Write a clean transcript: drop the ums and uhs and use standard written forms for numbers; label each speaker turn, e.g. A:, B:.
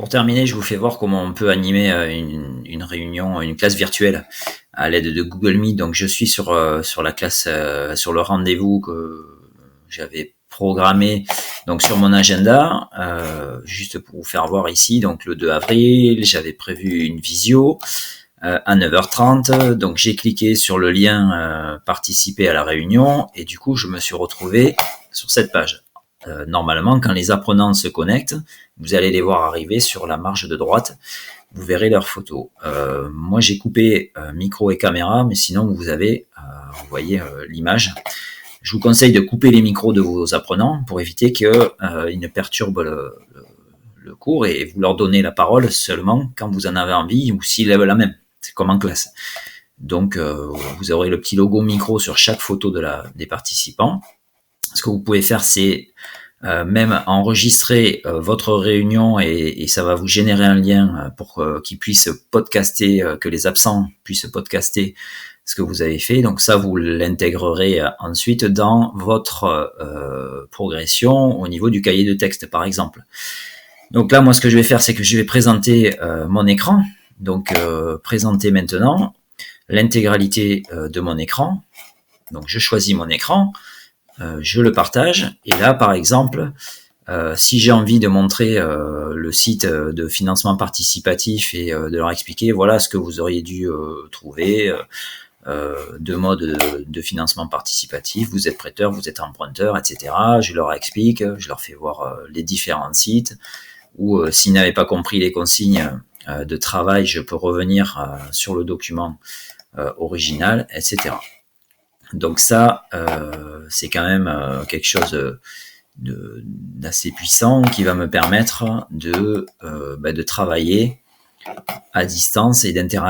A: Pour terminer, je vous fais voir comment on peut animer une réunion, une classe virtuelle à l'aide de Google Meet. Donc, je suis sur la classe, sur le rendez-vous que j'avais programmé donc sur mon agenda, juste pour vous faire voir ici. Donc, le 2 avril, j'avais prévu une visio à 9h30. Donc, j'ai cliqué sur le lien participer à la réunion et du coup, je me suis retrouvé sur cette page. Normalement, quand les apprenants se connectent, vous allez les voir arriver sur la marge de droite. Vous verrez leurs photos. Moi, j'ai coupé micro et caméra, mais sinon, vous voyez l'image. Je vous conseille de couper les micros de vos apprenants pour éviter qu'ils ne perturbent le cours et vous leur donnez la parole seulement quand vous en avez envie ou s'ils lèvent la main. C'est comme en classe. Donc, vous aurez le petit logo micro sur chaque photo des participants. Ce que vous pouvez faire, c'est même enregistrer votre réunion et ça va vous générer un lien pour qu'ils puissent podcaster, que les absents puissent podcaster ce que vous avez fait. Donc ça, vous l'intégrerez ensuite dans votre progression au niveau du cahier de texte, par exemple. Donc là, moi, ce que je vais faire, c'est que je vais présenter mon écran. Donc, présenter maintenant l'intégralité de mon écran. Donc, je choisis mon écran. Je le partage et là par exemple si j'ai envie de montrer le site de financement participatif et de leur expliquer voilà ce que vous auriez dû trouver de mode de financement participatif, vous êtes prêteur, vous êtes emprunteur, etc. Je leur explique, je leur fais voir les différents sites ou s'ils n'avaient pas compris les consignes de travail, je peux revenir sur le document original, etc. Donc ça, c'est quand même quelque chose d'assez puissant qui va me permettre de travailler à distance et d'interagir